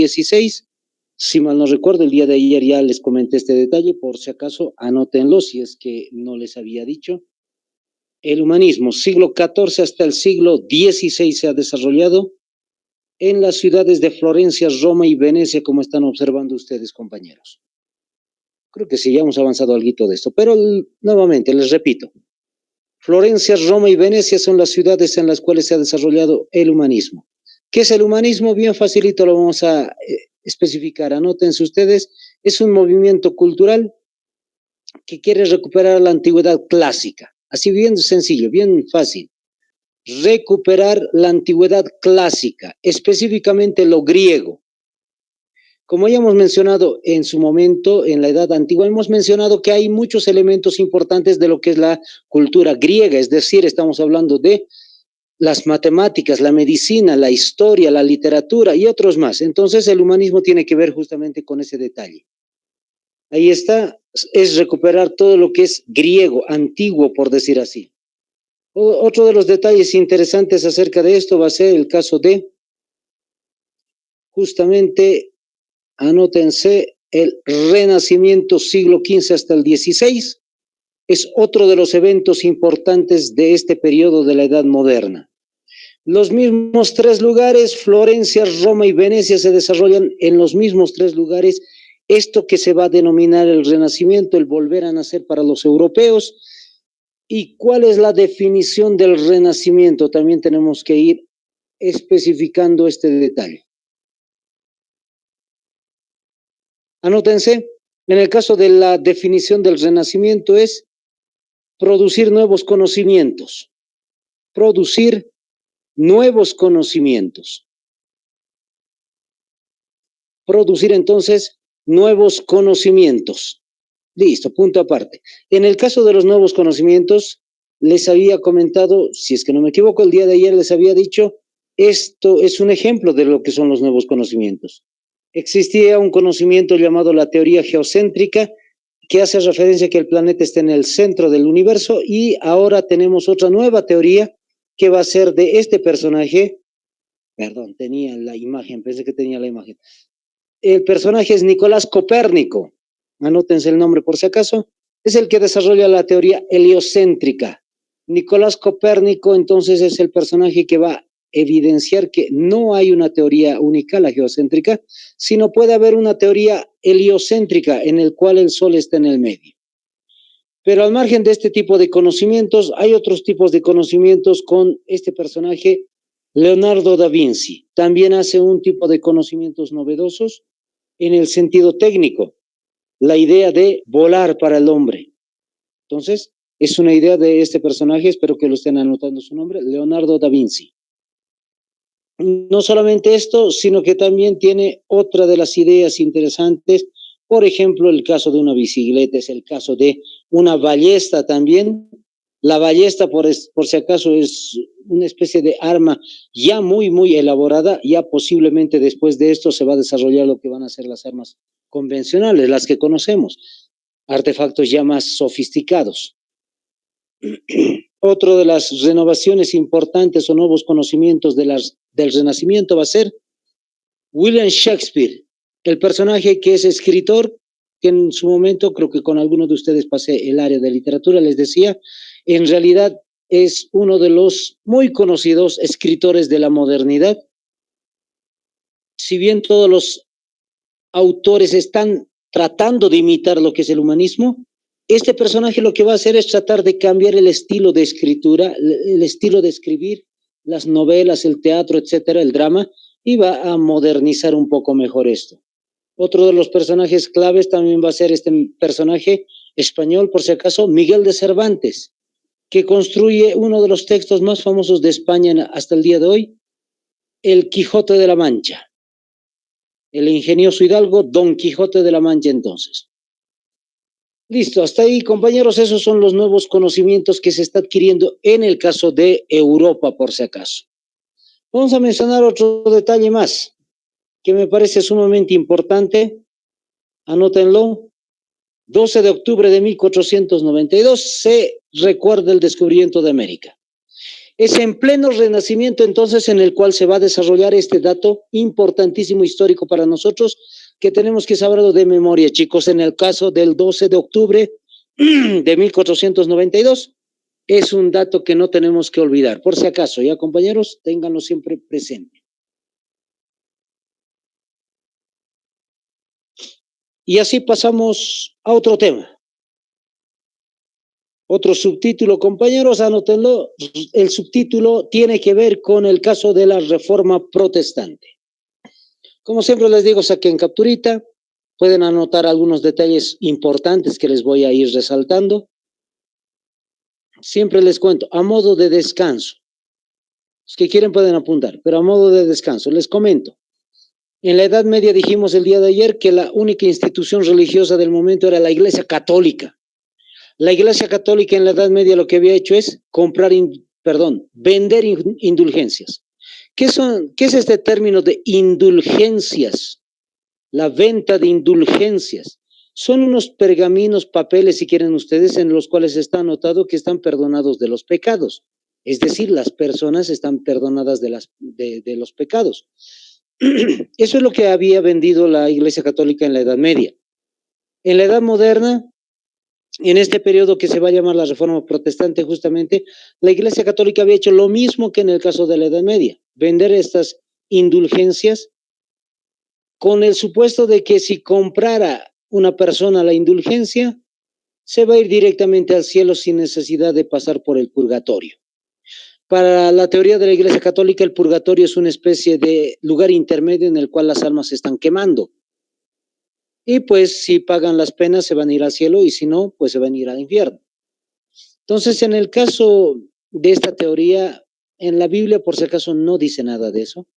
16, si mal no recuerdo, el día de ayer ya les comenté este detalle, por si acaso anótenlo si es que no les había dicho. El humanismo, siglo XIV hasta el siglo XVI se ha desarrollado en las ciudades de Florencia, Roma y Venecia, como están observando ustedes, compañeros. Creo que sí, ya hemos avanzado algo de esto, pero nuevamente les repito, Florencia, Roma y Venecia son las ciudades en las cuales se ha desarrollado el humanismo. ¿Qué es el humanismo? Bien facilito lo vamos a especificar, anótense ustedes, es un movimiento cultural que quiere recuperar la antigüedad clásica, así bien sencillo, bien fácil, recuperar la antigüedad clásica, específicamente lo griego. Como ya hemos mencionado en su momento, en la Edad Antigua, hemos mencionado que hay muchos elementos importantes de lo que es la cultura griega, es decir, estamos hablando de las matemáticas, la medicina, la historia, la literatura y otros más. Entonces, el humanismo tiene que ver justamente con ese detalle. Ahí está, es recuperar todo lo que es griego, antiguo, por decir así. Otro de los detalles interesantes acerca de esto va a ser el caso de, justamente, anótense, el Renacimiento siglo XV hasta el XVI, es otro de los eventos importantes de este periodo de la Edad Moderna. Los mismos tres lugares, Florencia, Roma y Venecia, se desarrollan en los mismos tres lugares, esto que se va a denominar el Renacimiento, el volver a nacer para los europeos. ¿Y cuál es la definición del Renacimiento? También tenemos que ir especificando este detalle. Anótense, en el caso de la definición del Renacimiento es producir nuevos conocimientos. Producir nuevos conocimientos. Producir entonces nuevos conocimientos. Listo, punto aparte. En el caso de los nuevos conocimientos, les había comentado, si es que no me equivoco, el día de ayer les había dicho, esto es un ejemplo de lo que son los nuevos conocimientos. Existía un conocimiento llamado la teoría geocéntrica, que hace referencia a que el planeta está en el centro del universo, y ahora tenemos otra nueva teoría que va a ser de este personaje. Perdón, tenía la imagen, pensé que tenía la imagen. El personaje es Nicolás Copérnico, anótense el nombre por si acaso, es el que desarrolla la teoría heliocéntrica. Nicolás Copérnico entonces es el personaje que va a evidenciar que no hay una teoría única, la geocéntrica, sino puede haber una teoría heliocéntrica en el cual el Sol está en el medio. Pero al margen de este tipo de conocimientos, hay otros tipos de conocimientos con este personaje, Leonardo da Vinci. También hace un tipo de conocimientos novedosos en el sentido técnico, la idea de volar para el hombre. Entonces, es una idea de este personaje, espero que lo estén anotando su nombre, Leonardo da Vinci. No solamente esto, sino que también tiene otra de las ideas interesantes, por ejemplo, el caso de una bicicleta, es el caso de una ballesta también. La ballesta, por si acaso, es una especie de arma ya muy elaborada, ya posiblemente después de esto se va a desarrollar lo que van a ser las armas convencionales, las que conocemos, artefactos ya más sofisticados. Otro de las renovaciones importantes o nuevos conocimientos del Renacimiento va a ser William Shakespeare, el personaje que es escritor, que en su momento, creo que con algunos de ustedes pasé el área de literatura, les decía, en realidad es uno de los muy conocidos escritores de la modernidad. Si bien todos los autores están tratando de imitar lo que es el humanismo, este personaje lo que va a hacer es tratar de cambiar el estilo de escritura, el estilo de escribir, las novelas, el teatro, etcétera, el drama, y va a modernizar un poco mejor esto. Otro de los personajes claves también va a ser este personaje español, por si acaso, Miguel de Cervantes, que construye uno de los textos más famosos de España hasta el día de hoy, El Quijote de la Mancha. El ingenioso hidalgo Don Quijote de la Mancha entonces. Listo, hasta ahí, compañeros, esos son los nuevos conocimientos que se está adquiriendo en el caso de Europa, por si acaso. Vamos a mencionar otro detalle más, que me parece sumamente importante. Anótenlo. 12 de octubre de 1492 se recuerda el descubrimiento de América. Es en pleno renacimiento entonces en el cual se va a desarrollar este dato importantísimo histórico para nosotros que tenemos que saberlo de memoria, chicos. En el caso del 12 de octubre de 1492, es un dato que no tenemos que olvidar. Por si acaso, ya compañeros, ténganlo siempre presente. Y así pasamos a otro tema. Otro subtítulo, compañeros, anótenlo. El subtítulo tiene que ver con el caso de la Reforma Protestante. Como siempre les digo, saquen capturita. Pueden anotar algunos detalles importantes que les voy a ir resaltando. Siempre les cuento, a modo de descanso. Los que quieren pueden apuntar, pero a modo de descanso, les comento. En la Edad Media dijimos el día de ayer que la única institución religiosa del momento era la Iglesia Católica. La Iglesia Católica en la Edad Media lo que había hecho es vender indulgencias. ¿Qué es este término de indulgencias? La venta de indulgencias. Son unos pergaminos, papeles, si quieren ustedes, en los cuales está anotado que están perdonados de los pecados. Es decir, las personas están perdonadas de los pecados. Eso es lo que había vendido la Iglesia Católica en la Edad Media. En la Edad Moderna, en este periodo que se va a llamar la Reforma Protestante, justamente, la Iglesia Católica había hecho lo mismo que en el caso de la Edad Media, vender estas indulgencias con el supuesto de que si comprara una persona la indulgencia, se va a ir directamente al cielo sin necesidad de pasar por el purgatorio. Para la teoría de la Iglesia Católica, el purgatorio es una especie de lugar intermedio en el cual las almas se están quemando. Y pues si pagan las penas se van a ir al cielo y si no, pues se van a ir al infierno. Entonces, en el caso de esta teoría, en la Biblia por si acaso no dice nada de eso,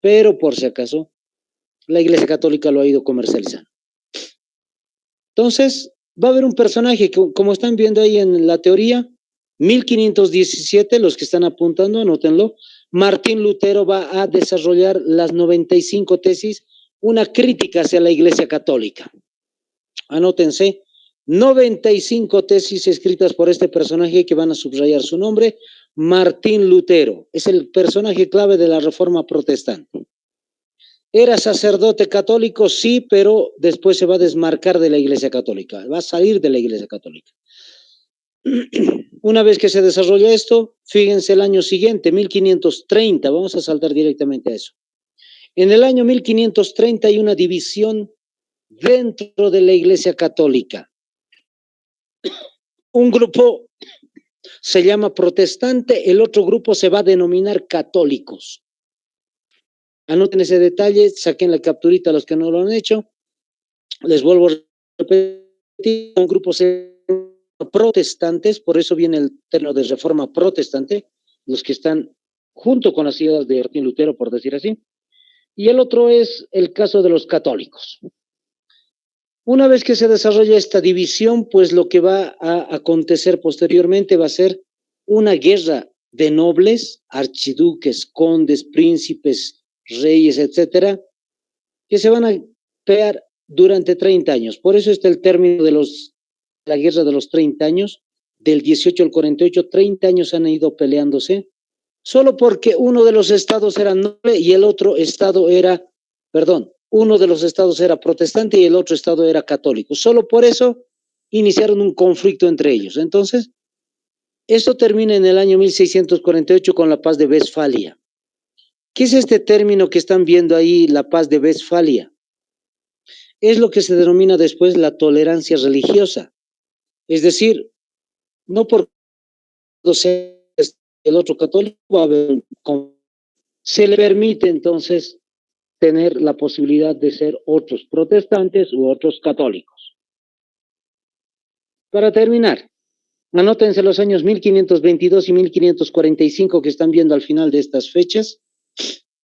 pero por si acaso la Iglesia Católica lo ha ido comercializando. Entonces, va a haber un personaje que, como están viendo ahí en la teoría, 1517, los que están apuntando, anótenlo, Martín Lutero va a desarrollar las 95 tesis, una crítica hacia la Iglesia Católica. Anótense, 95 tesis escritas por este personaje que van a subrayar su nombre, Martín Lutero. Es el personaje clave de la Reforma Protestante. ¿Era sacerdote católico? Sí, pero después se va a desmarcar de la Iglesia Católica, va a salir de la Iglesia Católica. Una vez que se desarrolla esto, fíjense el año siguiente, 1530, vamos a saltar directamente a eso. En el año 1530 hay una división dentro de la Iglesia Católica. Un grupo se llama protestante, el otro grupo se va a denominar católicos. Anoten ese detalle, saquen la capturita a los que no lo han hecho. Les vuelvo a repetir, un grupo se llama protestantes, por eso viene el término de Reforma Protestante, los que están junto con las ideas de Martín Lutero, por decir así. Y el otro es el caso de los católicos. Una vez que se desarrolla esta división, pues lo que va a acontecer posteriormente va a ser una guerra de nobles, archiduques, condes, príncipes, reyes, etcétera, que se van a pelear durante 30 años. Por eso está el término de la guerra de los 30 años, del 18 al 48, 30 años han ido peleándose, solo porque uno de los estados era noble y el otro estado era, uno de los estados era protestante y el otro estado era católico. Solo por eso iniciaron un conflicto entre ellos. Entonces, esto termina en el año 1648 con la paz de Westfalia. ¿Qué es este término que están viendo ahí, la paz de Westfalia? Es lo que se denomina después la tolerancia religiosa. Es decir, no por ser el otro católico va a haber, se le permite entonces tener la posibilidad de ser otros protestantes u otros católicos. Para terminar, anótense los años 1522 y 1545 que están viendo al final de estas fechas.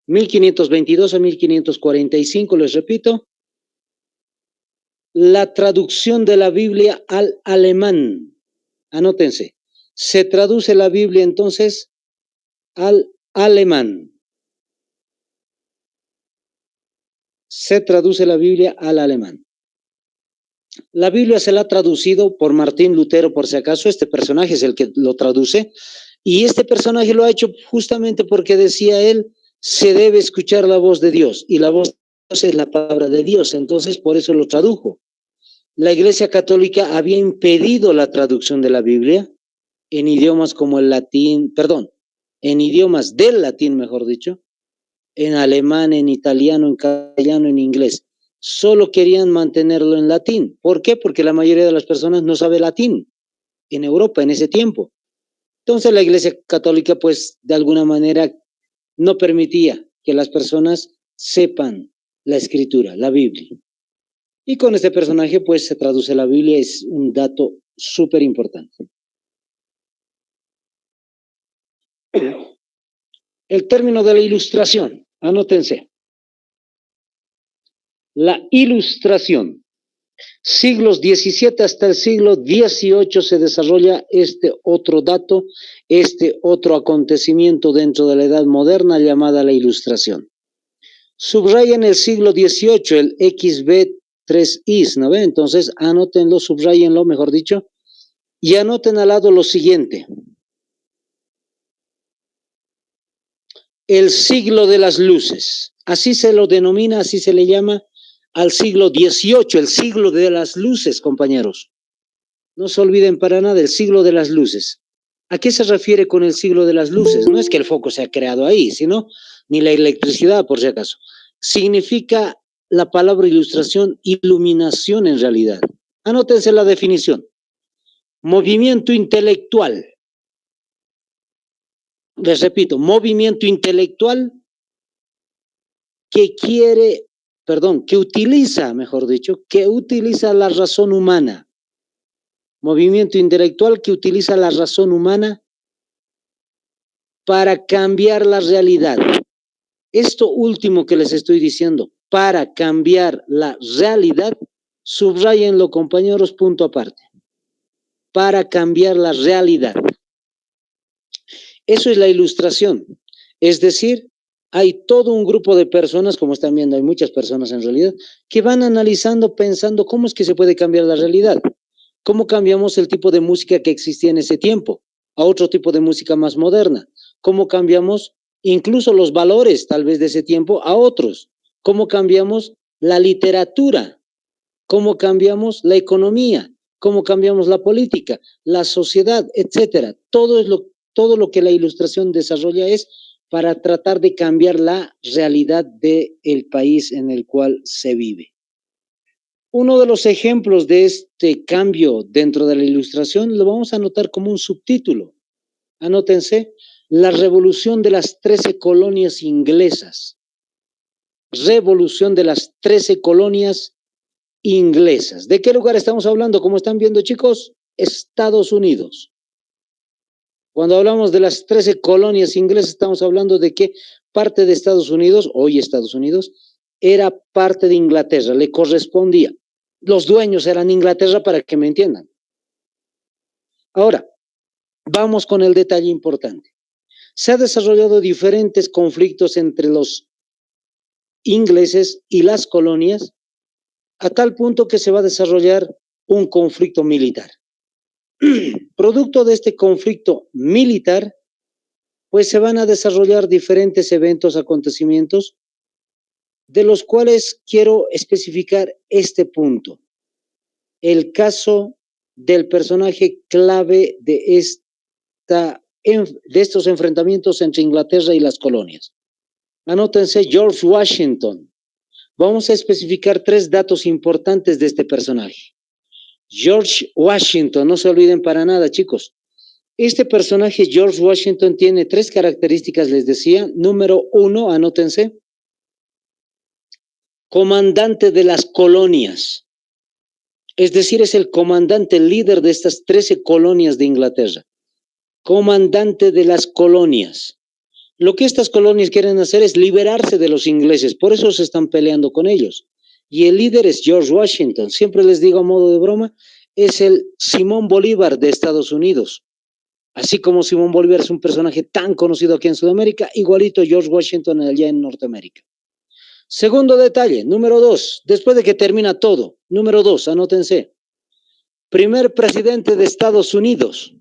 1522 a 1545, les repito. La traducción de la Biblia al alemán. Anótense. Se traduce la Biblia entonces al alemán. Se traduce la Biblia al alemán. La Biblia se la ha traducido por Martín Lutero, por si acaso, este personaje es el que lo traduce. Y este personaje lo ha hecho justamente porque decía él, se debe escuchar la voz de Dios, y la voz de Dios es la palabra de Dios, entonces por eso lo tradujo. La Iglesia Católica había impedido la traducción de la Biblia en idiomas como el latín, perdón, en idiomas del latín, mejor dicho, en alemán, en italiano, en castellano, en inglés. Solo querían mantenerlo en latín. ¿Por qué? Porque la mayoría de las personas no sabe latín en Europa en ese tiempo. Entonces la Iglesia Católica, pues, de alguna manera no permitía que las personas sepan la escritura, la Biblia. Y con este personaje, pues, se traduce la Biblia, es un dato súper importante. El término de la ilustración, anótense. La ilustración. Siglos XVII hasta el siglo XVIII se desarrolla este otro dato, este otro acontecimiento dentro de la edad moderna llamada la ilustración. Subraya en el siglo XVIII el XB3IS, ¿no ve? Entonces anótenlo, subrayenlo, mejor dicho, y anoten al lado lo siguiente. El siglo de las luces, así se lo denomina, así se le llama al siglo XVIII, el siglo de las luces, compañeros. No se olviden para nada el siglo de las luces. ¿A qué se refiere con el siglo de las luces? No es que el foco se ha creado ahí, sino ni la electricidad, por si acaso. Significa la palabra ilustración, iluminación en realidad. Anótense la definición. Movimiento intelectual. Les repito, movimiento intelectual que utiliza, mejor dicho, que utiliza la razón humana. Movimiento intelectual que utiliza la razón humana para cambiar la realidad. Esto último que les estoy diciendo, para cambiar la realidad, subrayenlo, compañeros, punto aparte. Para cambiar la realidad. Eso es la ilustración. Es decir, hay todo un grupo de personas, como están viendo, hay muchas personas en realidad, que van analizando, pensando cómo es que se puede cambiar la realidad. ¿Cómo cambiamos el tipo de música que existía en ese tiempo a otro tipo de música más moderna? ¿Cómo cambiamos incluso los valores tal vez de ese tiempo a otros? ¿Cómo cambiamos la literatura? ¿Cómo cambiamos la economía? ¿Cómo cambiamos la política, la sociedad, etcétera? Todo lo que la ilustración desarrolla es para tratar de cambiar la realidad del país en el cual se vive. Uno de los ejemplos de este cambio dentro de la ilustración lo vamos a anotar como un subtítulo. Anótense, la revolución de las 13 colonias inglesas. Revolución de las 13 colonias inglesas. ¿De qué lugar estamos hablando? Como están viendo, chicos, Estados Unidos. Cuando hablamos de las 13 colonias inglesas, estamos hablando de que parte de Estados Unidos, hoy Estados Unidos, era parte de Inglaterra, le correspondía. Los dueños eran Inglaterra, para que me entiendan. Ahora, vamos con el detalle importante. Se han desarrollado diferentes conflictos entre los ingleses y las colonias, a tal punto que se va a desarrollar un conflicto militar. Producto de este conflicto militar, pues se van a desarrollar diferentes eventos, acontecimientos, de los cuales quiero especificar este punto. El caso del personaje clave de estos enfrentamientos entre Inglaterra y las colonias. Anótense, George Washington. Vamos a especificar 3 datos importantes de este personaje. George Washington, no se olviden para nada, chicos. Este personaje, George Washington, tiene 3 características, les decía. Número 1, anótense, comandante de las colonias. Es decir, es el comandante, el líder de estas 13 colonias de Inglaterra. Comandante de las colonias. Lo que estas colonias quieren hacer es liberarse de los ingleses, por eso se están peleando con ellos. Y el líder es George Washington. Siempre les digo a modo de broma, es el Simón Bolívar de Estados Unidos. Así como Simón Bolívar es un personaje tan conocido aquí en Sudamérica, igualito George Washington allá en Norteamérica. Segundo detalle, número 2, después de que termina todo, número 2, anótense. Primer presidente de Estados Unidos.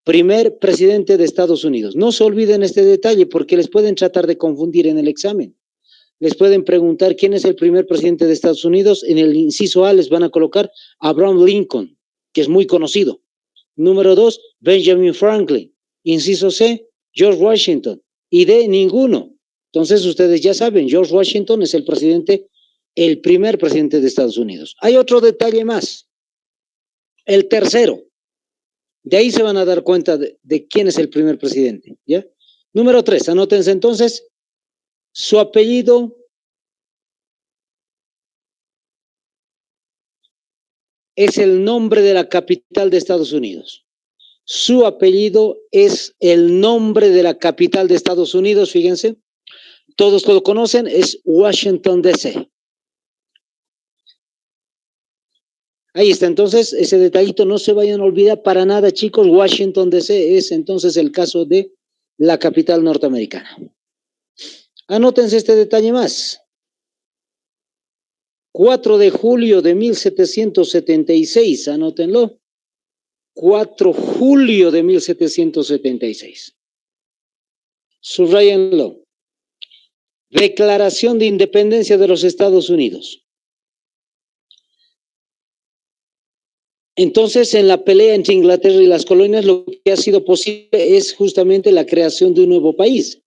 primer presidente de Estados Unidos. No se olviden este detalle porque les pueden tratar de confundir en el examen. Les pueden preguntar quién es el primer presidente de Estados Unidos. En el inciso A les van a colocar Abraham Lincoln, que es muy conocido. Número 2, Benjamin Franklin. Inciso C, George Washington. Y D, ninguno. Entonces ustedes ya saben, George Washington es el primer presidente de Estados Unidos. Hay otro detalle más. El tercero. De ahí se van a dar cuenta de quién es el primer presidente, ¿ya? Número 3, anótense entonces, su apellido es el nombre de la capital de Estados Unidos. Su apellido es el nombre de la capital de Estados Unidos, fíjense. Todos lo conocen, es Washington, D.C. Ahí está, entonces, ese detallito no se vayan a olvidar para nada, chicos. Washington, D.C. es entonces el caso de la capital norteamericana. Anótense este detalle más. 4 de julio de 1776, anótenlo. 4 de julio de 1776. Subrayenlo. Declaración de Independencia de los Estados Unidos. Entonces, en la pelea entre Inglaterra y las colonias, lo que ha sido posible es justamente la creación de un nuevo país.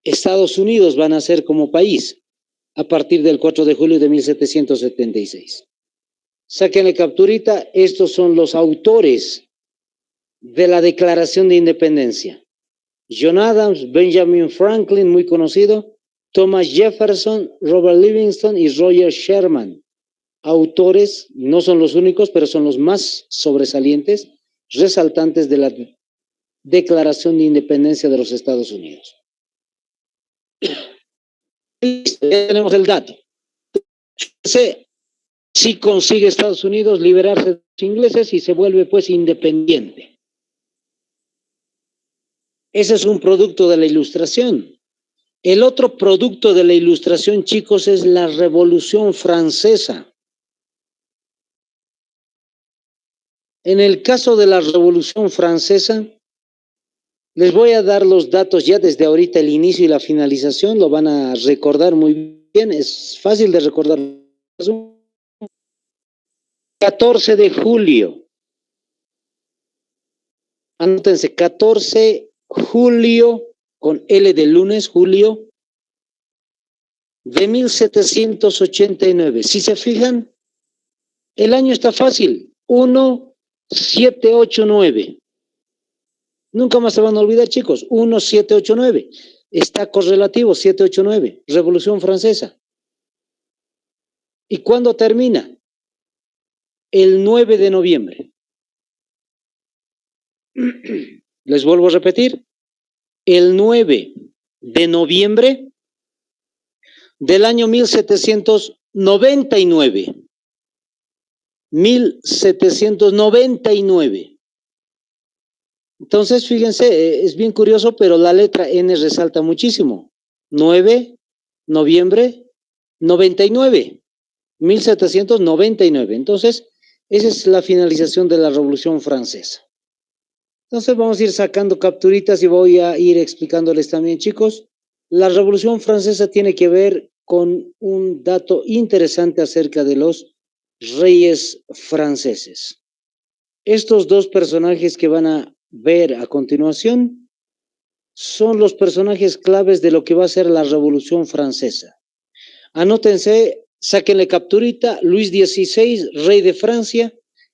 Estados Unidos van a ser como país a partir del 4 de julio de 1776. Sáquenle capturita, estos son los autores de la Declaración de Independencia. John Adams, Benjamin Franklin, muy conocido, Thomas Jefferson, Robert Livingston y Roger Sherman. Autores, no son los únicos, pero son los más sobresalientes, resaltantes de la Declaración de Independencia de los Estados Unidos. Ya tenemos el dato. Si consigue Estados Unidos liberarse de los ingleses y se vuelve pues independiente. Ese es un producto de la Ilustración. El otro producto de la Ilustración, chicos, es la Revolución Francesa. En el caso de la Revolución Francesa, les voy a dar los datos ya desde ahorita, el inicio y la finalización, lo van a recordar muy bien, es fácil de recordar. 14 de julio, anótense, 14 julio, con L de lunes, julio, de 1789. Si se fijan, el año está fácil, 1789. Nunca más se van a olvidar, chicos, 1789. Está correlativo, 789, Revolución Francesa. ¿Y cuándo termina? El 9 de noviembre. Les vuelvo a repetir, el 9 de noviembre del año 1799. 1799. Entonces, fíjense, es bien curioso, pero la letra N resalta muchísimo. 9 noviembre 99. 1799. Entonces, esa es la finalización de la Revolución Francesa. Entonces, vamos a ir sacando capturitas y voy a ir explicándoles también, chicos. La Revolución Francesa tiene que ver con un dato interesante acerca de los reyes franceses. Estos dos personajes que van a ver a continuación son los personajes claves de lo que va a ser la Revolución Francesa. Anótense, sáquenle capturita, Luis XVI, rey de Francia,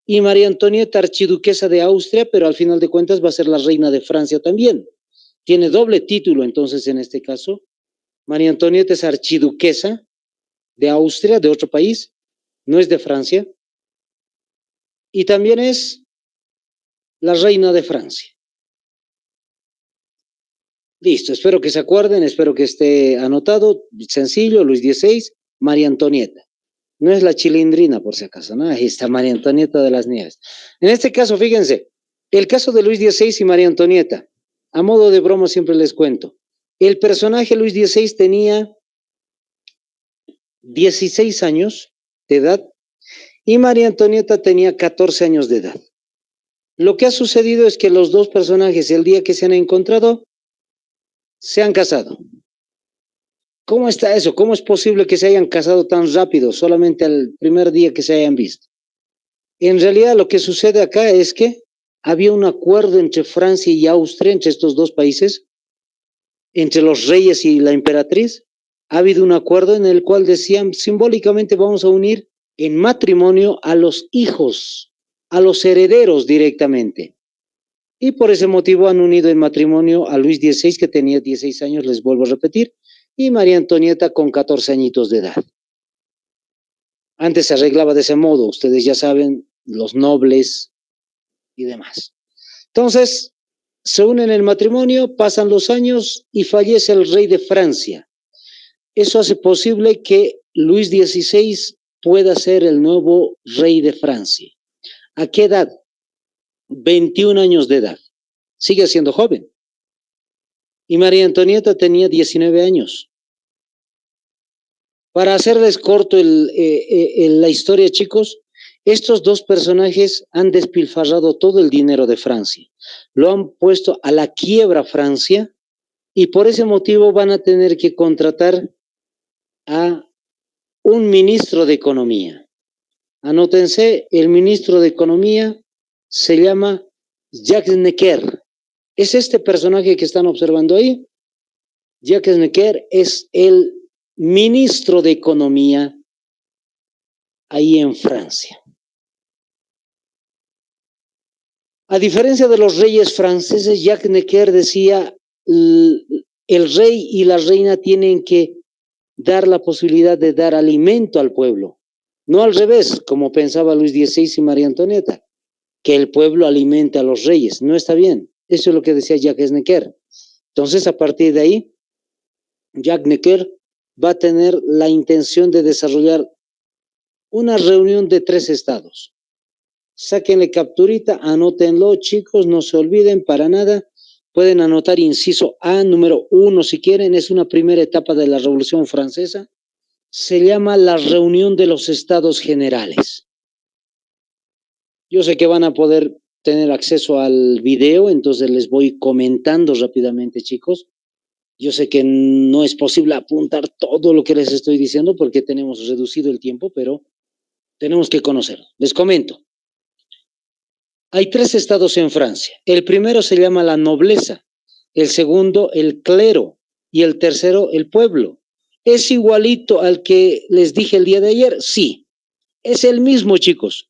y María Antonieta, archiduquesa de Austria, pero al final de cuentas va a ser la reina de Francia también. Tiene doble título, entonces, en este caso. María Antonieta es archiduquesa de Austria, de otro país, no es de Francia, y también es la reina de Francia. Listo, espero que se acuerden, espero que esté anotado, sencillo, Luis XVI, María Antonieta. No es la Chilindrina, por si acaso, ¿no? Ahí está María Antonieta de las Nieves. En este caso, fíjense, el caso de Luis XVI y María Antonieta, a modo de broma siempre les cuento, el personaje Luis XVI tenía 16 años de edad y María Antonieta tenía 14 años de edad. Lo que ha sucedido es que los dos personajes, el día que se han encontrado, se han casado. ¿Cómo está eso? ¿Cómo es posible que se hayan casado tan rápido, solamente al primer día que se hayan visto? En realidad lo que sucede acá es que había un acuerdo entre Francia y Austria, entre estos dos países, entre los reyes y la emperatriz. Ha habido un acuerdo en el cual decían simbólicamente vamos a unir en matrimonio a los hijos, a los herederos directamente. Y por ese motivo han unido en matrimonio a Luis XVI, que tenía 16 años, les vuelvo a repetir, y María Antonieta con 14 añitos de edad. Antes se arreglaba de ese modo, ustedes ya saben, los nobles y demás. Entonces, se unen en el matrimonio, pasan los años y fallece el rey de Francia. Eso hace posible que Luis XVI pueda ser el nuevo rey de Francia. ¿A qué edad? 21 años de edad. Sigue siendo joven. Y María Antonieta tenía 19 años. Para hacerles corto la historia, chicos, estos dos personajes han despilfarrado todo el dinero de Francia. Lo han puesto a la quiebra Francia y por ese motivo van a tener que contratar a un ministro de Economía. Anótense, el ministro de Economía se llama Jacques Necker. Es este personaje que están observando ahí. Jacques Necker es el ministro de Economía ahí en Francia. A diferencia de los reyes franceses, Jacques Necker decía, el rey y la reina tienen que dar la posibilidad de dar alimento al pueblo. No al revés, como pensaba Luis XVI y María Antonieta, que el pueblo alimente a los reyes. No está bien. Eso es lo que decía Jacques Necker. Entonces, a partir de ahí, Jacques Necker va a tener la intención de desarrollar una reunión de 3 estados. Sáquenle capturita, anótenlo, chicos, no se olviden para nada. Pueden anotar inciso A, número 1, si quieren, es una primera etapa de la Revolución Francesa. Se llama la reunión de los estados generales. Yo sé que van a poder tener acceso al video, entonces les voy comentando rápidamente, chicos. Yo sé que no es posible apuntar todo lo que les estoy diciendo porque tenemos reducido el tiempo, pero tenemos que conocer. Les comento. Hay 3 estados en Francia. El primero se llama la nobleza, el segundo el clero y el tercero el pueblo. ¿Es igualito al que les dije el día de ayer? Sí, es el mismo, chicos.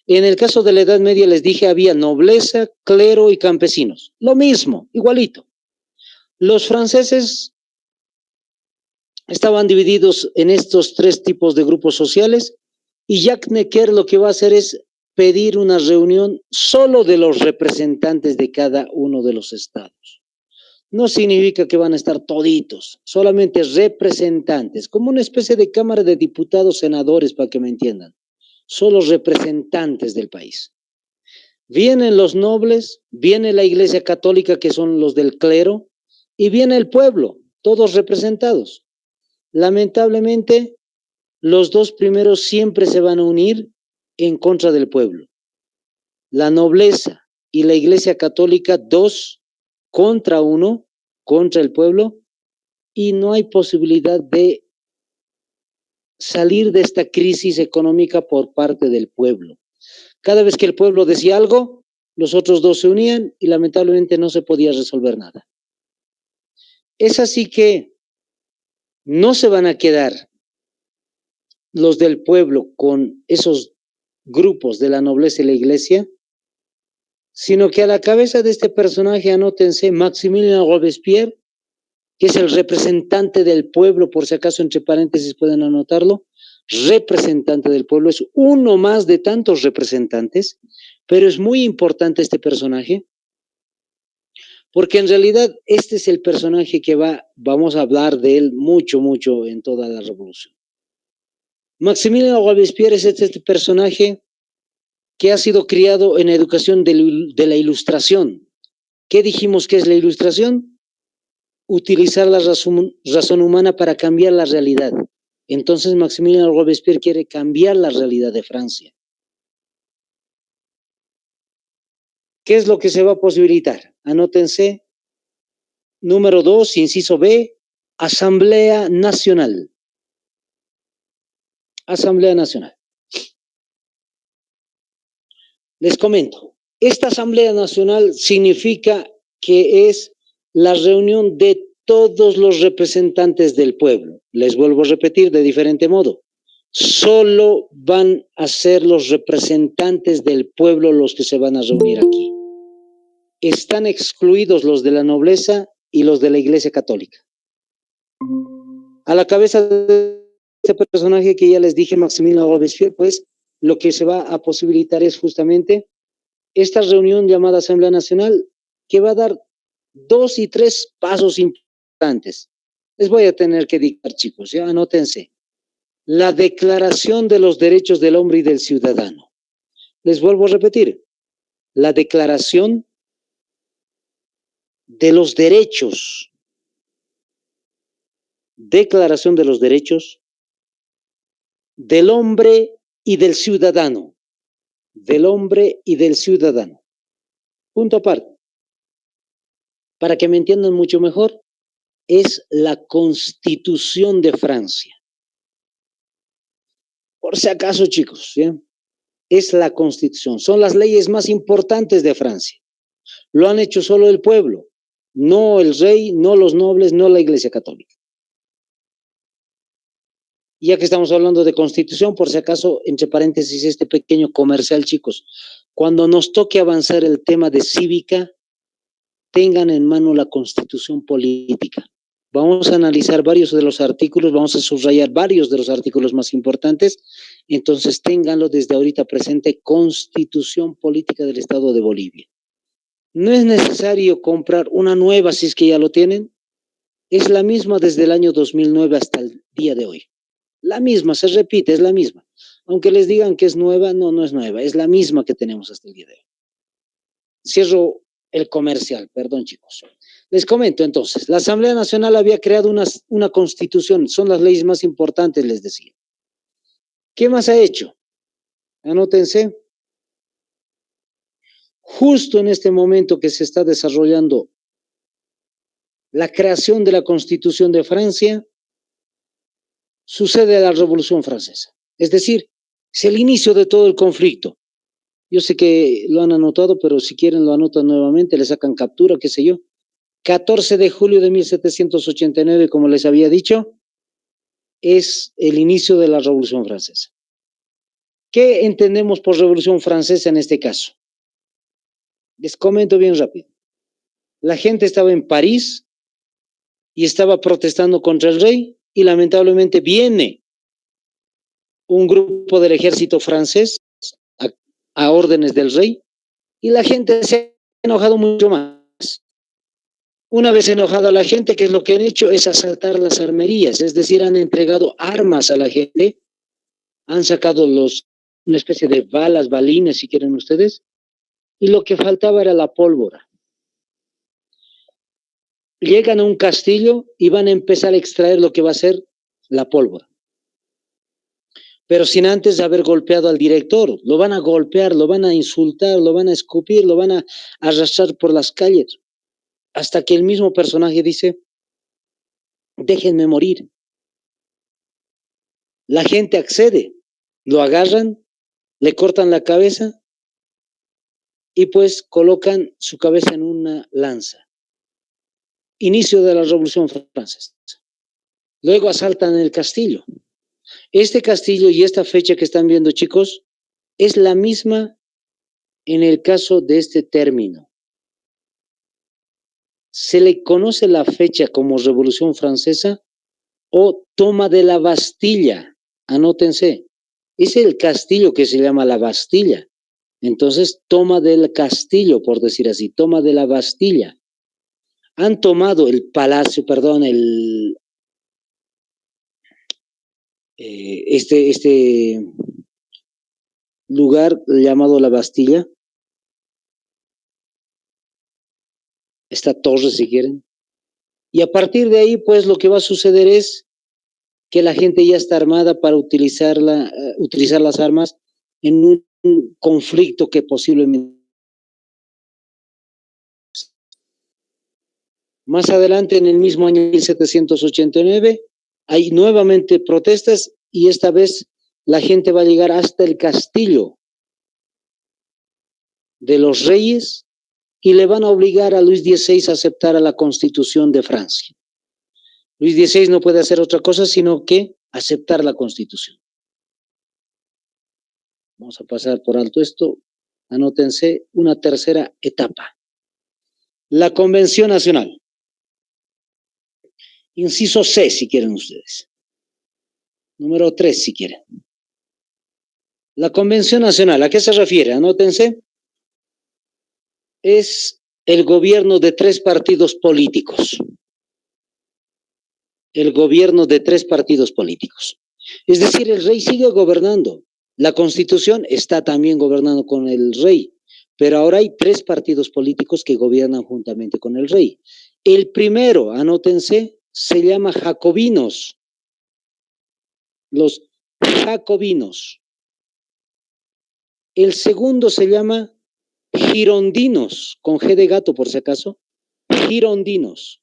En el caso de la Edad Media les dije había nobleza, clero y campesinos. Lo mismo, igualito. Los franceses estaban divididos en estos 3 tipos de grupos sociales y Jacques Necker lo que va a hacer es pedir una reunión solo de los representantes de cada uno de los estados. No significa que van a estar toditos, solamente representantes, como una especie de Cámara de Diputados, senadores, para que me entiendan. Son los representantes del país. Vienen los nobles, viene la Iglesia Católica, que son los del clero, y viene el pueblo, todos representados. Lamentablemente, los dos primeros siempre se van a unir en contra del pueblo. La nobleza y la Iglesia Católica, 2 contra 1, contra el pueblo, y no hay posibilidad de salir de esta crisis económica por parte del pueblo. Cada vez que el pueblo decía algo, los otros 2 se unían y lamentablemente no se podía resolver nada. Es así que no se van a quedar los del pueblo con esos grupos de la nobleza y la iglesia, sino que a la cabeza de este personaje, anótense, Maximilien Robespierre, que es el representante del pueblo, por si acaso entre paréntesis pueden anotarlo, representante del pueblo, es uno más de tantos representantes, pero es muy importante este personaje, porque en realidad este es el personaje que vamos a hablar de él mucho, mucho en toda la revolución. Maximilien Robespierre es este personaje que ha sido criado en educación de la ilustración. ¿Qué dijimos que es la ilustración? Utilizar la razón humana para cambiar la realidad. Entonces Maximilien Robespierre quiere cambiar la realidad de Francia. ¿Qué es lo que se va a posibilitar? Anótense. Número 2, inciso B, Asamblea Nacional. Asamblea Nacional. Les comento, esta Asamblea Nacional significa que es la reunión de todos los representantes del pueblo. Les vuelvo a repetir de diferente modo. Solo van a ser los representantes del pueblo los que se van a reunir aquí. Están excluidos los de la nobleza y los de la Iglesia Católica. A la cabeza de este personaje que ya les dije, Maximilien Robespierre, pues lo que se va a posibilitar es justamente esta reunión llamada Asamblea Nacional, que va a dar 2 y 3 pasos importantes. Les voy a tener que dictar, chicos, ya anótense. La Declaración de los Derechos del Hombre y del Ciudadano. Les vuelvo a repetir, la Declaración de los Derechos. Declaración de los Derechos del Hombre y del Ciudadano. Del hombre y del ciudadano. Punto aparte. Para que me entiendan mucho mejor, es la Constitución de Francia. Por si acaso, chicos, ¿sí? Es la Constitución. Son las leyes más importantes de Francia. Lo han hecho solo el pueblo, no el rey, no los nobles, no la Iglesia Católica. Ya que estamos hablando de Constitución, por si acaso, entre paréntesis, este pequeño comercial, chicos, cuando nos toque avanzar el tema de cívica, tengan en mano la Constitución política. Vamos a analizar varios de los artículos, vamos a subrayar varios de los artículos más importantes, entonces ténganlo desde ahorita presente, Constitución Política del Estado de Bolivia. No es necesario comprar una nueva si es que ya lo tienen, es la misma desde el año 2009 hasta el día de hoy. La misma, se repite, es la misma. Aunque les digan que es nueva, no, no es nueva, es la misma que tenemos hasta el día de hoy. Cierro el comercial, perdón, chicos. Les comento entonces, la Asamblea Nacional había creado una constitución, son las leyes más importantes, les decía. ¿Qué más ha hecho? Anótense. Justo en este momento que se está desarrollando la creación de la Constitución de Francia, sucede la Revolución Francesa. Es decir, es el inicio de todo el conflicto. Yo sé que lo han anotado, pero si quieren lo anotan nuevamente, le sacan captura, qué sé yo. 14 de julio de 1789, como les había dicho, es el inicio de la Revolución Francesa. ¿Qué entendemos por Revolución Francesa en este caso? Les comento bien rápido. La gente estaba en París y estaba protestando contra el rey y lamentablemente viene un grupo del ejército francés a órdenes del rey y la gente se ha enojado mucho más. Una vez enojada la gente, ¿qué es lo que han hecho? Es asaltar las armerías, es decir, han entregado armas a la gente, han sacado una especie de balas, balines, si quieren ustedes, y lo que faltaba era la pólvora. Llegan a un castillo y van a empezar a extraer lo que va a ser la pólvora. Pero sin antes haber golpeado al director, lo van a golpear, lo van a insultar, lo van a escupir, lo van a arrastrar por las calles, hasta que el mismo personaje dice, déjenme morir. La gente accede, lo agarran, le cortan la cabeza y pues colocan su cabeza en una lanza. Inicio de la Revolución Francesa. Luego asaltan el castillo. Este castillo y esta fecha que están viendo, chicos, es la misma en el caso de este término. Se le conoce la fecha como Revolución Francesa o toma de la Bastilla. Anótense. Es el castillo que se llama la Bastilla. Entonces, toma del castillo, por decir así, toma de la Bastilla. Han tomado el palacio, perdón, este lugar llamado la Bastilla, esta torre si quieren, y a partir de ahí pues lo que va a suceder es que la gente ya está armada para utilizar las armas en un conflicto que posiblemente Más adelante, en el mismo año 1789, hay nuevamente protestas y esta vez la gente va a llegar hasta el castillo de los reyes y le van a obligar a Luis XVI a aceptar a la Constitución de Francia. Luis XVI no puede hacer otra cosa sino que aceptar la Constitución. Vamos a pasar por alto esto. Anótense una tercera etapa. La Convención Nacional. Inciso C, si quieren ustedes. Número 3, si quieren. La Convención Nacional, ¿a qué se refiere? Anótense. Es el gobierno de 3 partidos políticos. El gobierno de 3 partidos políticos. Es decir, el rey sigue gobernando. La Constitución está también gobernando con el rey, pero ahora hay 3 partidos políticos que gobiernan juntamente con el rey. El primero, anótense, se llama jacobinos. Los jacobinos. El segundo se llama girondinos, con G de gato por si acaso, girondinos.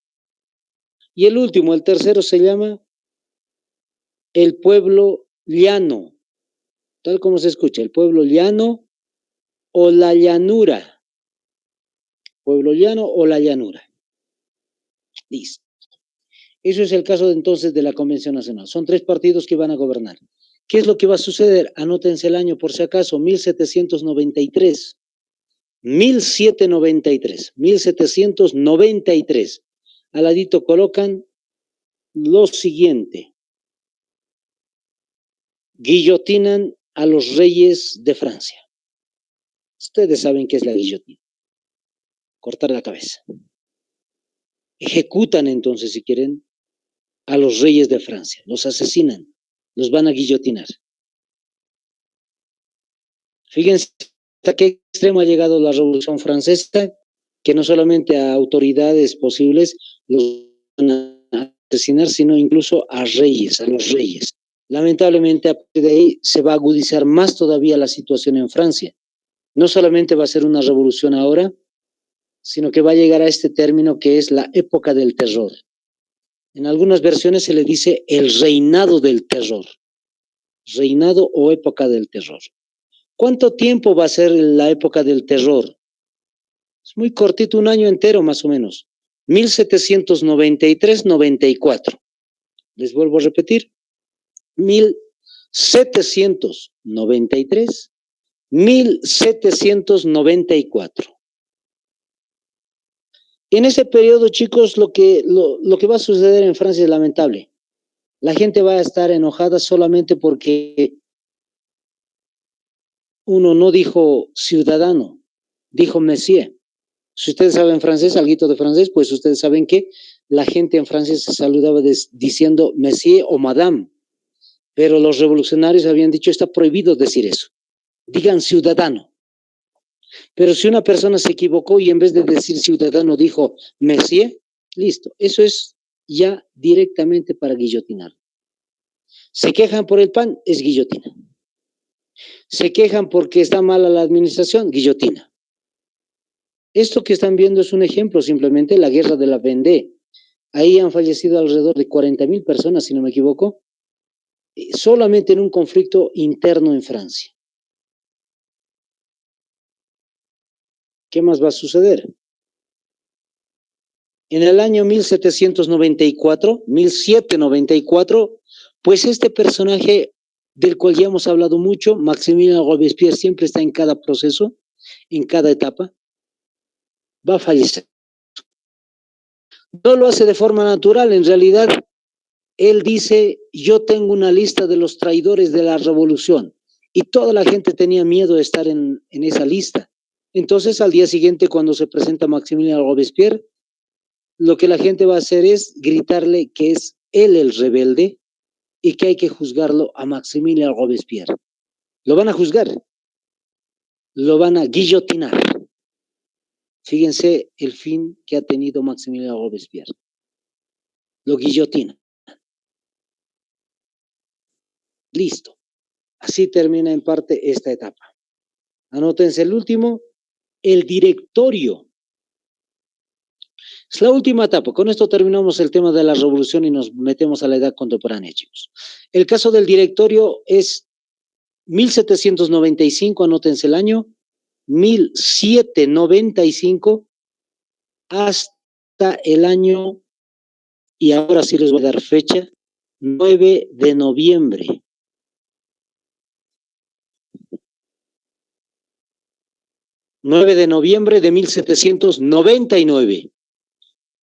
Y el último, el tercero, se llama el pueblo llano, tal como se escucha, el pueblo llano o la llanura. Pueblo llano o la llanura. Listo. Eso es el caso entonces de la Convención Nacional. Son 3 partidos que van a gobernar. ¿Qué es lo que va a suceder? Anótense el año por si acaso, 1793. 1793. Al ladito colocan lo siguiente. Guillotinan a los reyes de Francia. Ustedes saben qué es la guillotina. Cortar la cabeza. Ejecutan entonces, si quieren, a los reyes de Francia. Los asesinan. Los van a guillotinar. Fíjense hasta qué extremo ha llegado la Revolución Francesa, que no solamente a autoridades posibles los van a asesinar, sino incluso a reyes, a los reyes. Lamentablemente, a partir de ahí se va a agudizar más todavía la situación en Francia. No solamente va a ser una revolución ahora, sino que va a llegar a este término que es la época del terror. En algunas versiones se le dice el reinado del terror. Reinado o época del terror. ¿Cuánto tiempo va a ser la época del terror? Es muy cortito, un año entero más o menos. 1793-94. Les vuelvo a repetir. 1793-1794. En ese periodo, chicos, lo que va a suceder en Francia es lamentable. La gente va a estar enojada solamente porque uno no dijo ciudadano, dijo monsieur. Si ustedes saben francés, alguito de francés, pues ustedes saben que la gente en Francia se saludaba diciendo monsieur o madame. Pero los revolucionarios habían dicho, está prohibido decir eso. Digan ciudadano. Pero si una persona se equivocó y en vez de decir ciudadano dijo monsieur, listo. Eso es ya directamente para guillotinar. Se quejan por el pan, es guillotina. Se quejan porque está mala la administración, guillotina. Esto que están viendo es un ejemplo, simplemente la guerra de la Vendée. Ahí han fallecido alrededor de 40,000 personas, si no me equivoco, solamente en un conflicto interno en Francia. ¿Qué más va a suceder? En el año 1794, pues este personaje del cual ya hemos hablado mucho, Maximilien Robespierre, siempre está en cada proceso, en cada etapa, va a fallecer. No lo hace de forma natural, en realidad, él dice, yo tengo una lista de los traidores de la revolución, y toda la gente tenía miedo de estar en esa lista. Entonces, al día siguiente, cuando se presenta Maximilien Robespierre, lo que la gente va a hacer es gritarle que es él el rebelde y que hay que juzgarlo a Maximilien Robespierre. Lo van a juzgar, lo van a guillotinar. Fíjense el fin que ha tenido Maximilien Robespierre. Lo guillotina. Listo. Así termina en parte esta etapa. Anótense el último, el directorio. Es la última etapa. Con esto terminamos el tema de la revolución y nos metemos a la edad contemporánea, chicos. El caso del directorio es 1795, anótense el año, 1795 hasta el año, y ahora sí les voy a dar fecha, 9 de noviembre. 9 de noviembre de 1799.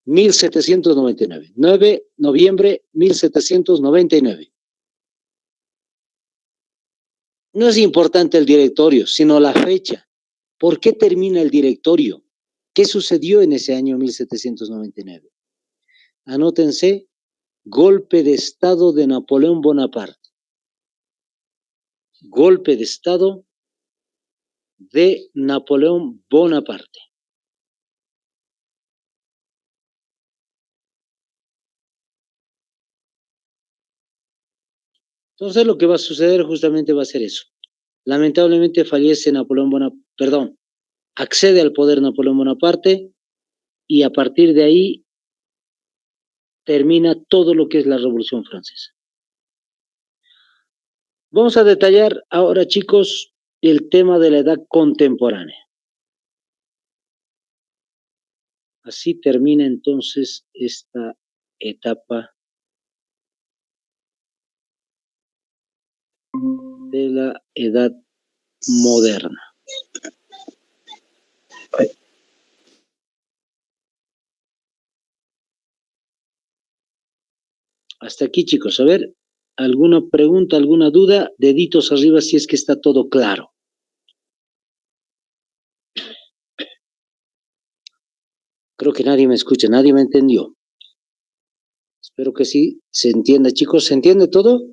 1799. 9 de noviembre 1799. No es importante el directorio, sino la fecha. ¿Por qué termina el directorio? ¿Qué sucedió en ese año 1799? Anótense, golpe de Estado de Napoleón Bonaparte. Golpe de Estado de Napoleón Bonaparte. Entonces lo que va a suceder justamente va a ser eso. Lamentablemente fallece Napoleón Bonaparte, perdón, accede al poder Napoleón Bonaparte y a partir de ahí termina todo lo que es la Revolución Francesa. Vamos a detallar ahora, chicos, el tema de la edad contemporánea. Así termina entonces esta etapa de la edad moderna. Hasta aquí, chicos. A ver, ¿alguna pregunta, alguna duda? Deditos arriba si es que está todo claro. Creo que nadie me escucha, nadie me entendió. Espero que sí se entienda, chicos. ¿Se entiende todo?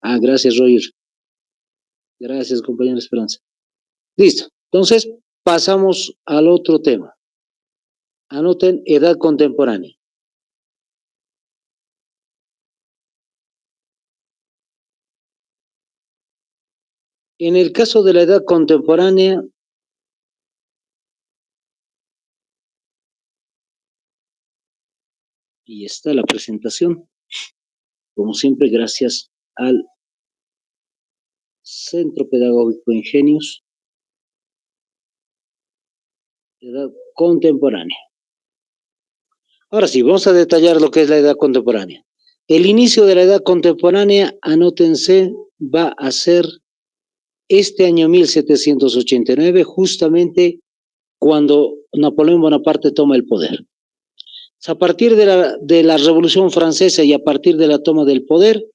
Ah, gracias, Roger. Gracias, compañera Esperanza. Listo. Entonces, pasamos al otro tema. Anoten edad contemporánea. En el caso de la edad contemporánea, y está la presentación, como siempre, gracias al Centro Pedagógico Ingenios, edad contemporánea. Ahora sí, vamos a detallar lo que es la edad contemporánea. El inicio de la edad contemporánea, anótense, va a ser este año 1789, justamente cuando Napoleón Bonaparte toma el poder. A partir de la Revolución Francesa y a partir de la toma del poder,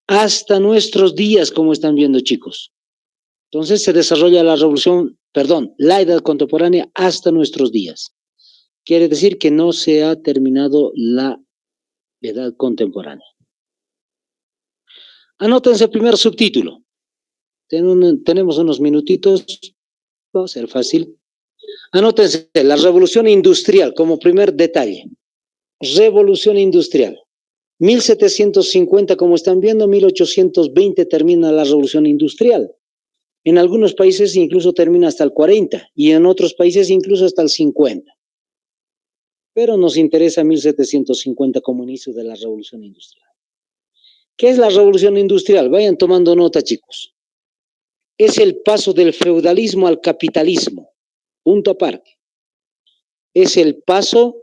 hasta nuestros días, como están viendo, chicos. Entonces se desarrolla la edad contemporánea hasta nuestros días. Quiere decir que no se ha terminado la edad contemporánea. Anótense el primer subtítulo. Tenemos unos minutitos, va a ser fácil. Anótense la revolución industrial como primer detalle. Revolución industrial. 1750, como están viendo, 1820 termina la revolución industrial. En algunos países incluso termina hasta el 40 y en otros países incluso hasta el 50. Pero nos interesa 1750 como inicio de la revolución industrial. ¿Qué es la revolución industrial? Vayan tomando nota, chicos. Es el paso del feudalismo al capitalismo. Punto aparte. Es el paso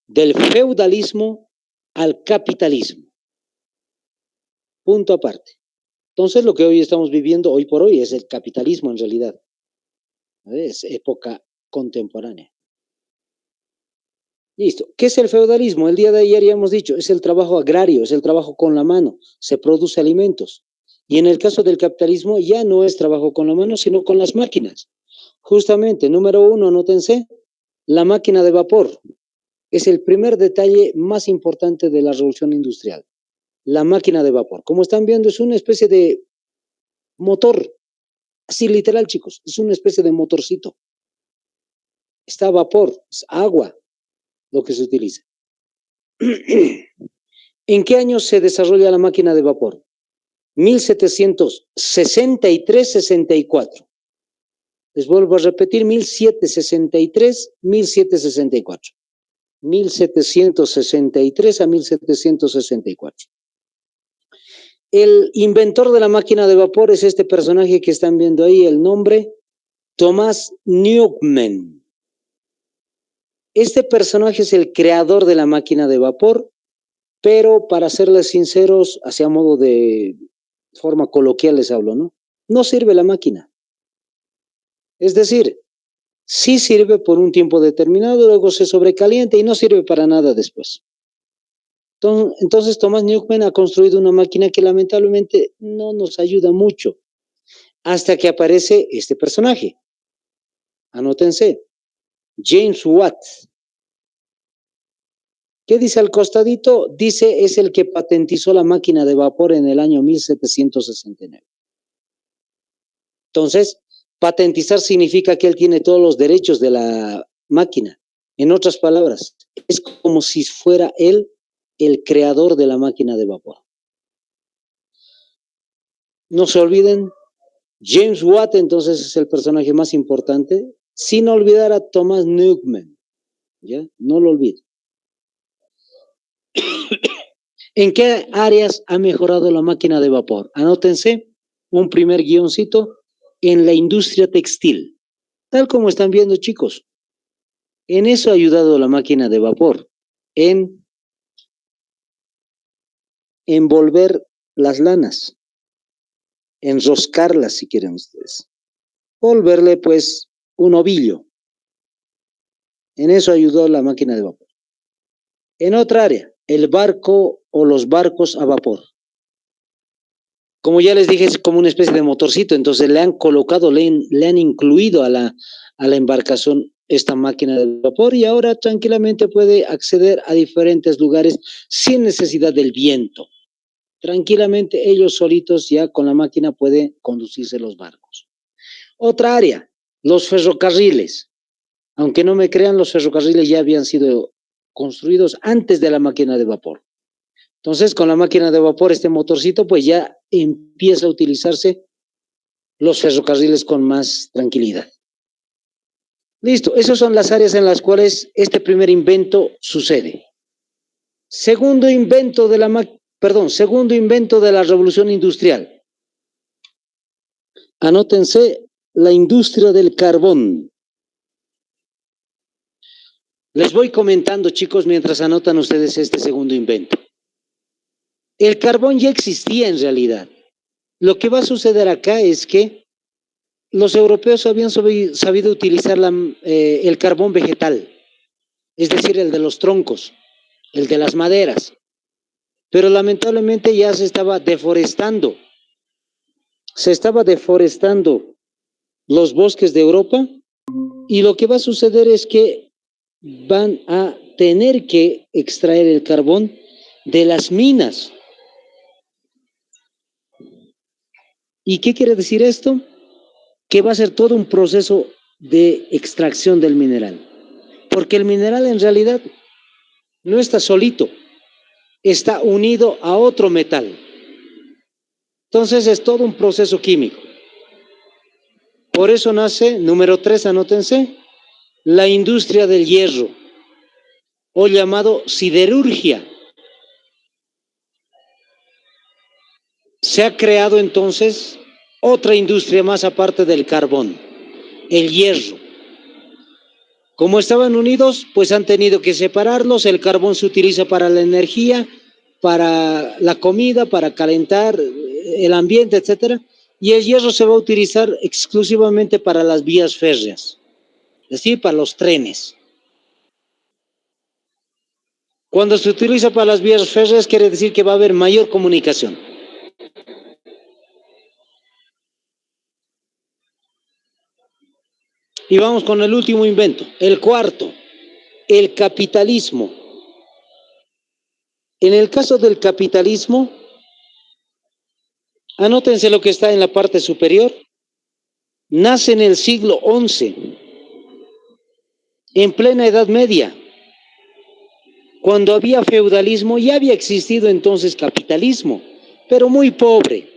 del feudalismo al capitalismo. Punto aparte. Entonces, lo que hoy estamos viviendo, hoy por hoy, es el capitalismo en realidad. Es época contemporánea. Listo. ¿Qué es el feudalismo? El día de ayer ya hemos dicho, es el trabajo agrario, es el trabajo con la mano, se produce alimentos. Y en el caso del capitalismo ya no es trabajo con la mano, sino con las máquinas. Justamente, número 1, anótense, la máquina de vapor. Es el primer detalle más importante de la revolución industrial. La máquina de vapor. Como están viendo, es una especie de motor. Así literal, chicos, es una especie de motorcito. Está a vapor, es agua lo que se utiliza. ¿En qué año se desarrolla la máquina de vapor? 1763-64. Les vuelvo a repetir, 1763-1764. 1763 a 1764. El inventor de la máquina de vapor es este personaje que están viendo ahí, el nombre, Thomas Newcomen. Este personaje es el creador de la máquina de vapor, pero para serles sinceros, así a modo de forma coloquial les hablo, ¿no? No sirve la máquina. Es decir, sí sirve por un tiempo determinado, luego se sobrecalienta y no sirve para nada después. Entonces Thomas Newcomen ha construido una máquina que lamentablemente no nos ayuda mucho, hasta que aparece este personaje. Anótense, James Watt. ¿Qué dice al costadito? Dice, es el que patentizó la máquina de vapor en el año 1769. Entonces, patentizar significa que él tiene todos los derechos de la máquina. En otras palabras, es como si fuera él el creador de la máquina de vapor. No se olviden, James Watt entonces es el personaje más importante, sin olvidar a Thomas Newcomen. ¿Ya? No lo olviden. ¿En qué áreas ha mejorado la máquina de vapor? Anótense un primer guioncito, en la industria textil. Tal como están viendo, chicos. En eso ha ayudado la máquina de vapor, en envolver las lanas, enroscarlas si quieren ustedes, volverle pues un ovillo. En eso ayudó la máquina de vapor. En otra área, el barco o los barcos a vapor. Como ya les dije, es como una especie de motorcito, entonces le han colocado, le han incluido a la embarcación esta máquina de vapor y ahora tranquilamente puede acceder a diferentes lugares sin necesidad del viento. Tranquilamente ellos solitos ya con la máquina pueden conducirse los barcos. Otra área, los ferrocarriles. Aunque no me crean, los ferrocarriles ya habían sido construidos antes de la máquina de vapor. Entonces, con la máquina de vapor, este motorcito, pues ya empieza a utilizarse los ferrocarriles con más tranquilidad. Listo, esas son las áreas en las cuales este primer invento sucede. Segundo invento de la revolución industrial. Anótense, la industria del carbón. Les voy comentando, chicos, mientras anotan ustedes este segundo invento. El carbón ya existía en realidad. Lo que va a suceder acá es que los europeos habían sabido utilizar el carbón vegetal, es decir, el de los troncos, el de las maderas, pero lamentablemente ya se estaba deforestando los bosques de Europa y lo que va a suceder es que van a tener que extraer el carbón de las minas. ¿Y qué quiere decir esto? Que va a ser todo un proceso de extracción del mineral. Porque el mineral en realidad no está solito, está unido a otro metal. Entonces es todo un proceso químico. Por eso nace, número 3, anótense, la industria del hierro, o llamado siderurgia. Se ha creado entonces otra industria más aparte del carbón, el hierro. Como estaban unidos, pues han tenido que separarlos. El carbón se utiliza para la energía, para la comida, para calentar el ambiente, etcétera. Y el hierro se va a utilizar exclusivamente para las vías férreas, es decir, para los trenes. Cuando se utiliza para las vías férreas, quiere decir que va a haber mayor comunicación. Y vamos con el último invento, el cuarto, el capitalismo. En el caso del capitalismo, anótense lo que está en la parte superior. Nace en el siglo XI, en plena Edad Media. Cuando había feudalismo, ya había existido entonces capitalismo, pero muy pobre.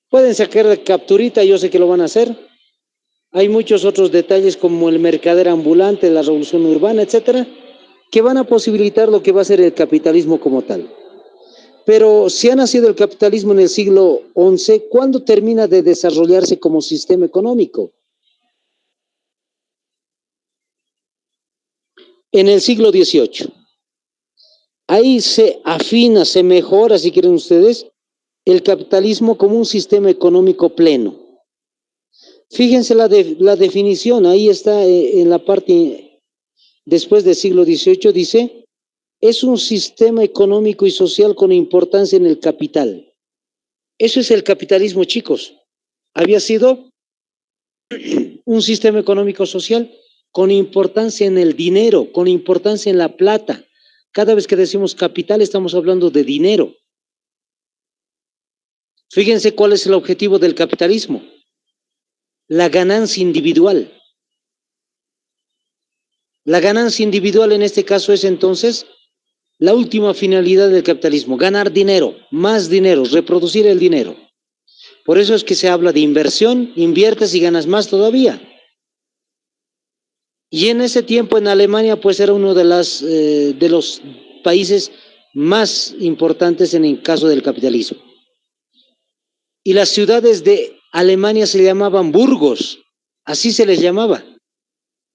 Pueden sacar de capturita, yo sé que lo van a hacer. Hay muchos otros detalles como el mercader ambulante, la revolución urbana, etcétera, que van a posibilitar lo que va a ser el capitalismo como tal. Pero si ha nacido el capitalismo en el siglo XI, ¿cuándo termina de desarrollarse como sistema económico? En el siglo XVIII. Ahí se afina, se mejora, si quieren ustedes, el capitalismo como un sistema económico pleno. Fíjense la definición, ahí está en la parte después del siglo XVIII, dice, es un sistema económico y social con importancia en el capital. Eso es el capitalismo, chicos. Había sido un sistema económico social con importancia en el dinero, con importancia en la plata. Cada vez que decimos capital estamos hablando de dinero. Fíjense cuál es el objetivo del capitalismo. La ganancia individual. La ganancia individual en este caso es entonces la última finalidad del capitalismo, ganar dinero, más dinero, reproducir el dinero. Por eso es que se habla de inversión, inviertes y ganas más todavía. Y en ese tiempo en Alemania pues era uno de los países más importantes en el caso del capitalismo. Y las ciudades de Alemania se llamaban burgos, así se les llamaba,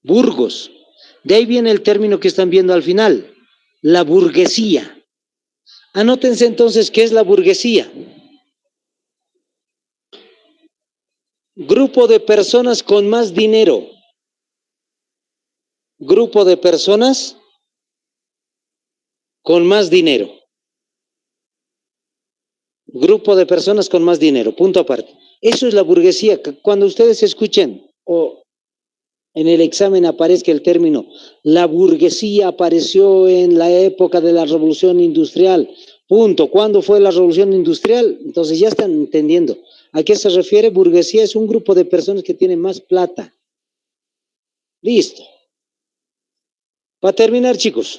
burgos. De ahí viene el término que están viendo al final, la burguesía. Anótense entonces qué es la burguesía. Grupo de personas con más dinero. Grupo de personas con más dinero. Grupo de personas con más dinero, punto aparte. Eso es la burguesía. Cuando ustedes escuchen o en el examen aparezca el término, la burguesía apareció en la época de la revolución industrial, punto. ¿Cuándo fue la revolución industrial? Entonces ya están entendiendo. ¿A qué se refiere? Burguesía es un grupo de personas que tienen más plata. Listo. Para terminar, chicos.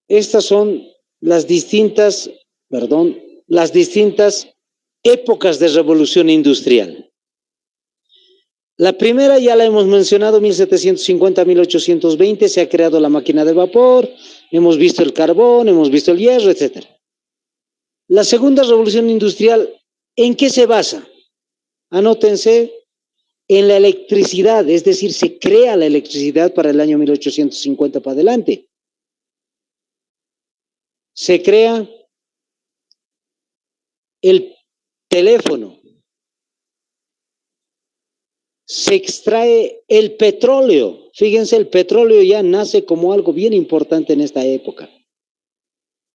Estas son las distintas épocas de revolución industrial. La primera ya la hemos mencionado, 1750-1820, se ha creado la máquina de vapor, hemos visto el carbón, hemos visto el hierro, etc. La segunda revolución industrial, ¿en qué se basa? Anótense, en la electricidad, es decir, se crea la electricidad para el año 1850 para adelante. Se crea el teléfono, se extrae el petróleo. Fíjense, el petróleo ya nace como algo bien importante en esta época.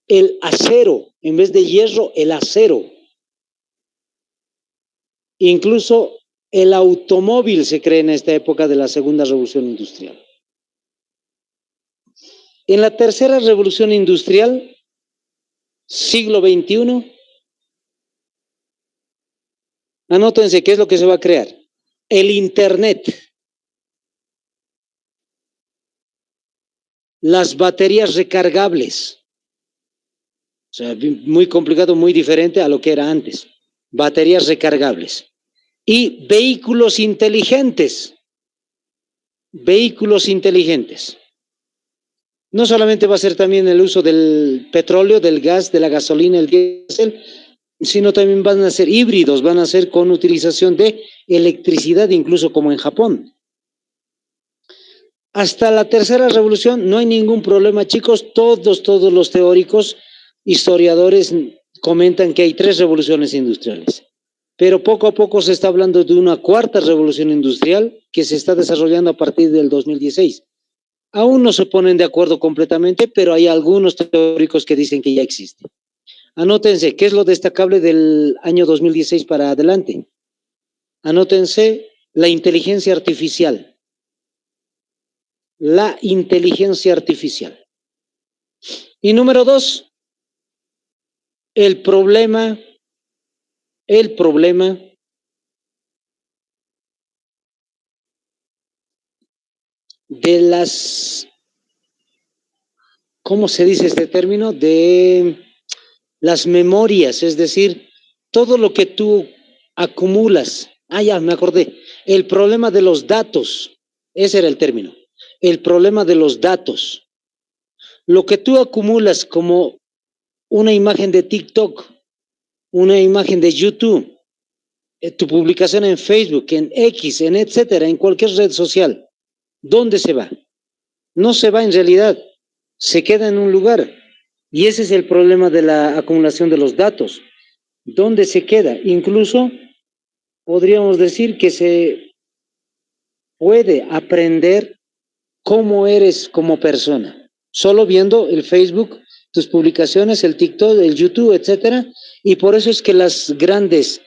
El acero, en vez de hierro, el acero. Incluso el automóvil se crea en esta época de la segunda revolución industrial. En la tercera revolución industrial, siglo XXI, anótense qué es lo que se va a crear. El Internet, las baterías recargables, o sea, muy complicado, muy diferente a lo que era antes, baterías recargables, y vehículos inteligentes, No solamente va a ser también el uso del petróleo, del gas, de la gasolina, el diésel, sino también van a ser híbridos, van a ser con utilización de electricidad, incluso como en Japón. Hasta la tercera revolución no hay ningún problema, chicos. Todos los teóricos, historiadores comentan que hay 3 revoluciones industriales. Pero poco a poco se está hablando de una cuarta revolución industrial que se está desarrollando a partir del 2016. Aún no se ponen de acuerdo completamente, pero hay algunos teóricos que dicen que ya existe. Anótense, ¿qué es lo destacable del año 2016 para adelante? Anótense la inteligencia artificial. La inteligencia artificial. Y número 2, el problema de las, ¿cómo se dice este término? De las memorias, es decir, todo lo que tú acumulas. Ah, ya, me acordé. El problema de los datos. Ese era el término. El problema de los datos. Lo que tú acumulas como una imagen de TikTok, una imagen de YouTube, tu publicación en Facebook, en X, en etcétera, en cualquier red social, ¿dónde se va? No se va en realidad, se queda en un lugar. Y ese es el problema de la acumulación de los datos. ¿Dónde se queda? Incluso podríamos decir que se puede aprender cómo eres como persona, solo viendo el Facebook, tus publicaciones, el TikTok, el YouTube, etcétera, y por eso es que las grandes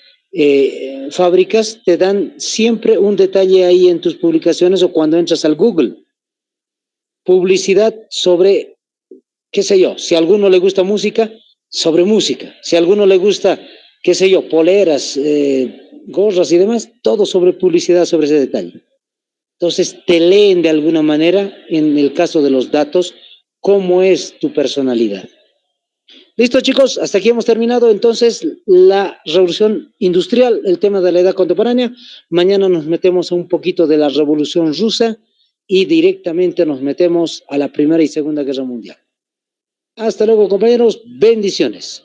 fábricas te dan siempre un detalle ahí en tus publicaciones o cuando entras al Google, publicidad sobre, qué sé yo, si a alguno le gusta música, sobre música, si a alguno le gusta, qué sé yo, poleras, gorras y demás, todo sobre publicidad, sobre ese detalle. Entonces, te leen de alguna manera, en el caso de los datos, cómo es tu personalidad. Listo, chicos, hasta aquí hemos terminado entonces la revolución industrial, el tema de la edad contemporánea. Mañana nos metemos a un poquito de la revolución rusa y directamente nos metemos a la Primera y Segunda Guerra Mundial. Hasta luego, compañeros. Bendiciones.